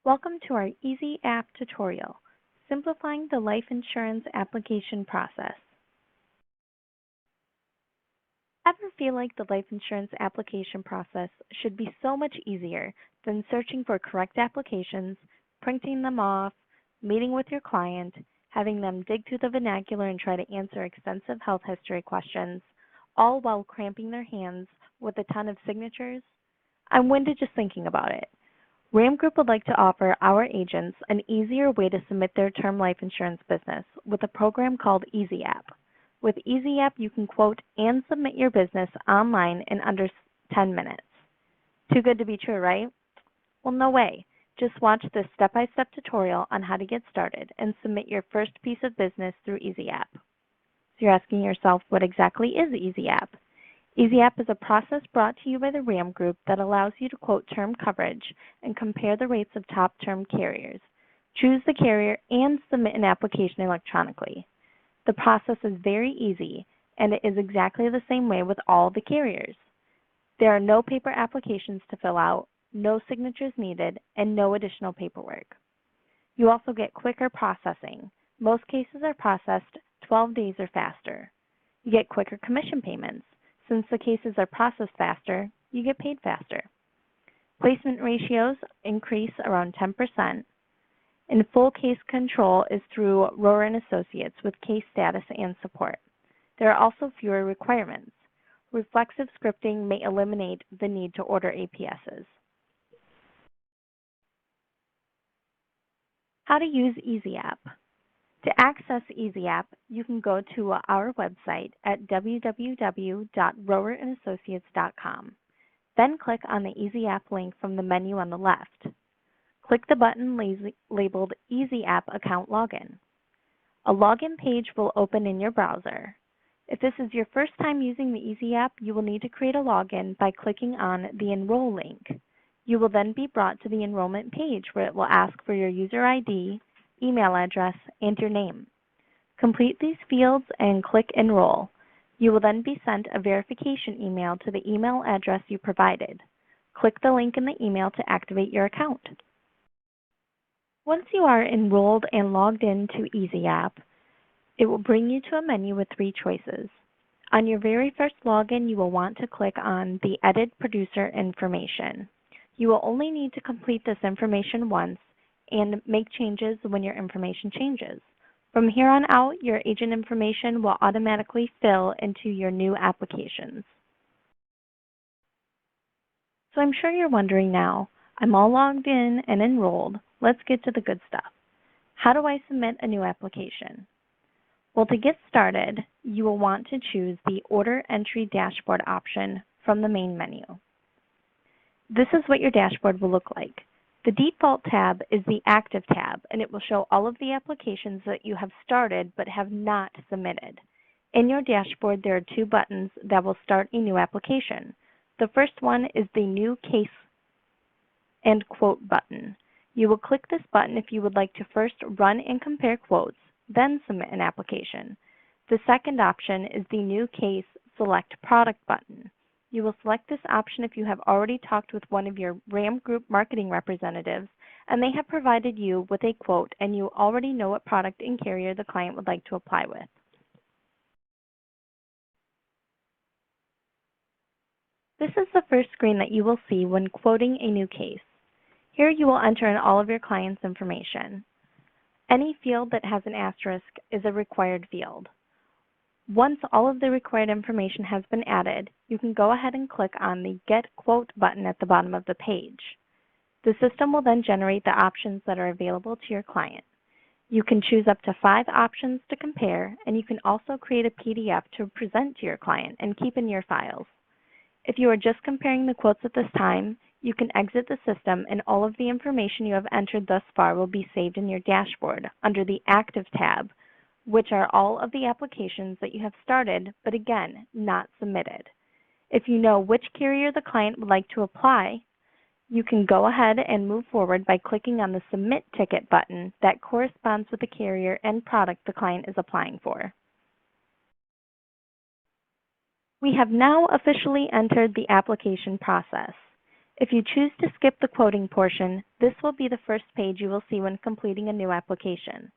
Welcome to our Easy App tutorial, simplifying the life insurance application process. Ever feel like the life insurance application process should be so much easier than searching for correct applications, printing them off, meeting with your client, having them dig through the vernacular and try to answer extensive health history questions, all while cramping their hands with a ton of signatures? I'm winded just thinking about it. RAM Group would like to offer our agents an easier way to submit their term life insurance business with a program called Easy App. With Easy App, you can quote and submit your business online in under 10 minutes. Too good to be true, right? Well, no way. Just watch this step-by-step tutorial on how to get started and submit your first piece of business through Easy App. So you're asking yourself, what exactly is Easy App? Easy App is a process brought to you by the RAM Group that allows you to quote term coverage and compare the rates of top term carriers, choose the carrier, and submit an application electronically. The process is very easy, and it is exactly the same way with all the carriers. There are no paper applications to fill out, no signatures needed, and no additional paperwork. You also get quicker processing. Most cases are processed 12 days or faster. You get quicker commission payments. Since the cases are processed faster, you get paid faster. Placement ratios increase around 10%. And full case control is through Rower & Associates with case status and support. There are also fewer requirements. Reflexive scripting may eliminate the need to order APSs. How to use Easy App. To access Easy App, you can go to our website at www.rowerandassociates.com. Then click on the Easy App link from the menu on the left. Click the button labeled Easy App Account Login. A login page will open in your browser. If this is your first time using the Easy App, you will need to create a login by clicking on the Enroll link. You will then be brought to the enrollment page where it will ask for your user ID, email address, and your name. Complete these fields and click Enroll. You will then be sent a verification email to the email address you provided. Click the link in the email to activate your account. Once you are enrolled and logged in to Easy App, it will bring you to a menu with 3 choices. On your very first login, you will want to click on the Edit Producer Information. You will only need to complete this information once and make changes when your information changes. From here on out, your agent information will automatically fill into your new applications. So I'm sure you're wondering now, I'm all logged in and enrolled. Let's get to the good stuff. How do I submit a new application? Well, to get started, you will want to choose the Order Entry Dashboard option from the main menu. This is what your dashboard will look like. The default tab is the Active tab, and it will show all of the applications that you have started but have not submitted. In your dashboard, there are 2 buttons that will start a new application. The first one is the New Case and Quote button. You will click this button if you would like to first run and compare quotes, then submit an application. The second option is the New Case Select Product button. You will select this option if you have already talked with one of your RAM Group marketing representatives and they have provided you with a quote and you already know what product and carrier the client would like to apply with. This is the first screen that you will see when quoting a new case. Here you will enter in all of your client's information. Any field that has an asterisk is a required field. Once all of the required information has been added, you can go ahead and click on the Get Quote button at the bottom of the page. The system will then generate the options that are available to your client. You can choose up to 5 options to compare, and you can also create a PDF to present to your client and keep in your files. If you are just comparing the quotes at this time, you can exit the system and all of the information you have entered thus far will be saved in your dashboard under the Active tab, which are all of the applications that you have started, but again, not submitted. If you know which carrier the client would like to apply, you can go ahead and move forward by clicking on the Submit Ticket button that corresponds with the carrier and product the client is applying for. We have now officially entered the application process. If you choose to skip the quoting portion, this will be the first page you will see when completing a new application.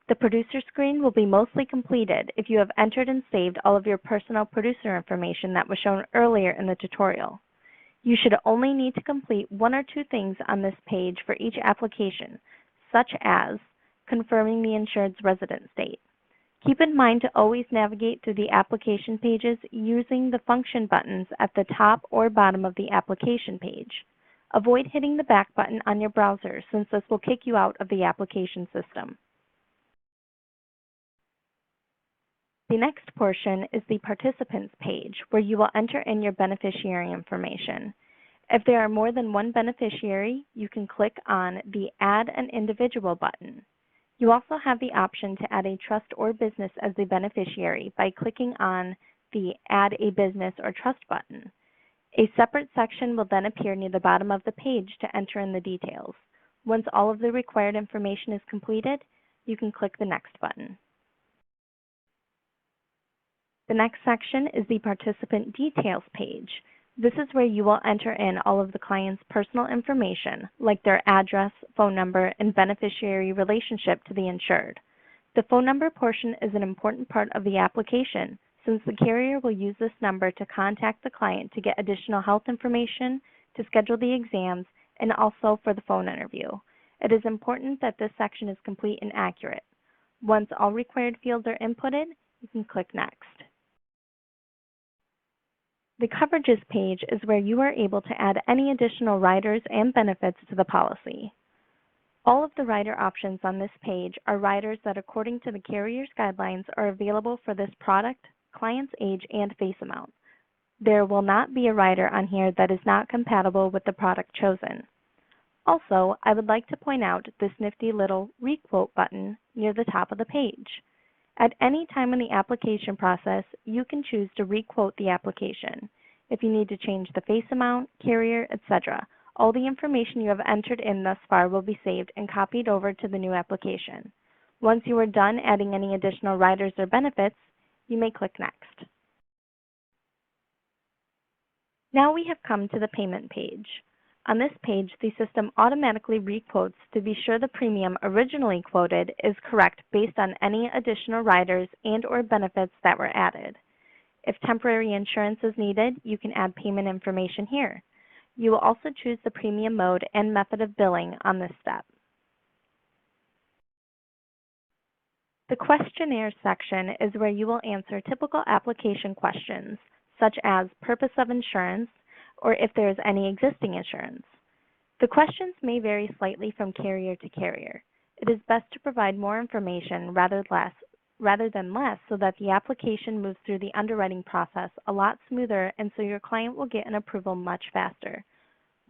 The producer screen will be mostly completed if you have entered and saved all of your personal producer information that was shown earlier in the tutorial. You should only need to complete one or two things on this page for each application, such as confirming the insured's residence state. Keep in mind to always navigate through the application pages using the function buttons at the top or bottom of the application page. Avoid hitting the back button on your browser since this will kick you out of the application system. The next portion is the participants page, where you will enter in your beneficiary information. If there are more than one beneficiary, you can click on the Add an Individual button. You also have the option to add a trust or business as the beneficiary by clicking on the Add a Business or Trust button. A separate section will then appear near the bottom of the page to enter in the details. Once all of the required information is completed, you can click the Next button. The next section is the Participant Details page. This is where you will enter in all of the client's personal information, like their address, phone number, and beneficiary relationship to the insured. The phone number portion is an important part of the application, since the carrier will use this number to contact the client to get additional health information, to schedule the exams, and also for the phone interview. It is important that this section is complete and accurate. Once all required fields are inputted, you can click Next. The Coverages page is where you are able to add any additional riders and benefits to the policy. All of the rider options on this page are riders that, according to the carrier's guidelines, are available for this product, client's age, and face amount. There will not be a rider on here that is not compatible with the product chosen. Also, I would like to point out this nifty little Requote button near the top of the page. At any time in the application process, you can choose to requote the application. If you need to change the face amount, carrier, etc., all the information you have entered in thus far will be saved and copied over to the new application. Once you are done adding any additional riders or benefits, you may click Next. Now we have come to the payment page. On this page, the system automatically requotes to be sure the premium originally quoted is correct based on any additional riders and/or benefits that were added. If temporary insurance is needed, you can add payment information here. You will also choose the premium mode and method of billing on this step. The questionnaire section is where you will answer typical application questions, such as purpose of insurance, or if there is any existing insurance. The questions may vary slightly from carrier to carrier. It is best to provide more information rather than less so that the application moves through the underwriting process a lot smoother and so your client will get an approval much faster.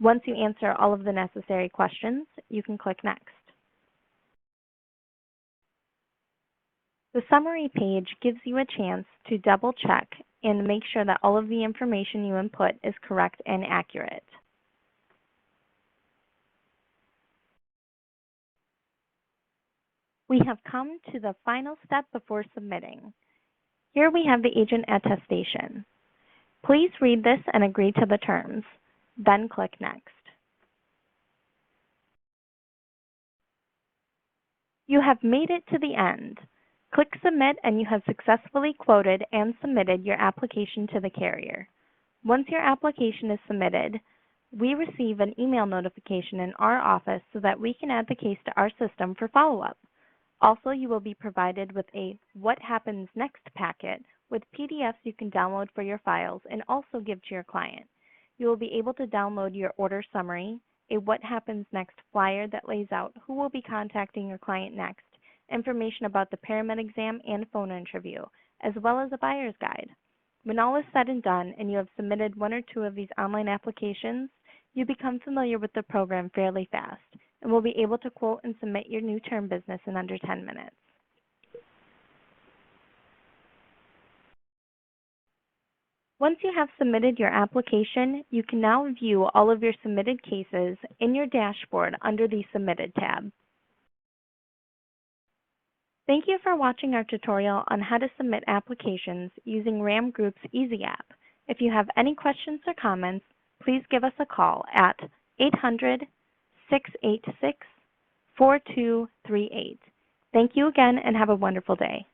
Once you answer all of the necessary questions, you can click Next. The summary page gives you a chance to double check and make sure that all of the information you input is correct and accurate. We have come to the final step before submitting. Here we have the agent attestation. Please read this and agree to the terms. Then click Next. You have made it to the end. Click Submit and you have successfully quoted and submitted your application to the carrier. Once your application is submitted, we receive an email notification in our office so that we can add the case to our system for follow-up. Also, you will be provided with a What Happens Next packet with PDFs you can download for your files and also give to your client. You will be able to download your order summary, a What Happens Next flyer that lays out who will be contacting your client next, information about the paramed exam and phone interview, as well as a buyer's guide. When all is said and done and you have submitted one or two of these online applications, you become familiar with the program fairly fast and will be able to quote and submit your new term business in under 10 minutes. Once you have submitted your application, you can now view all of your submitted cases in your dashboard under the Submitted tab. Thank you for watching our tutorial on how to submit applications using RAM Group's Easy app. If you have any questions or comments, please give us a call at 800-686-4238. Thank you again and have a wonderful day.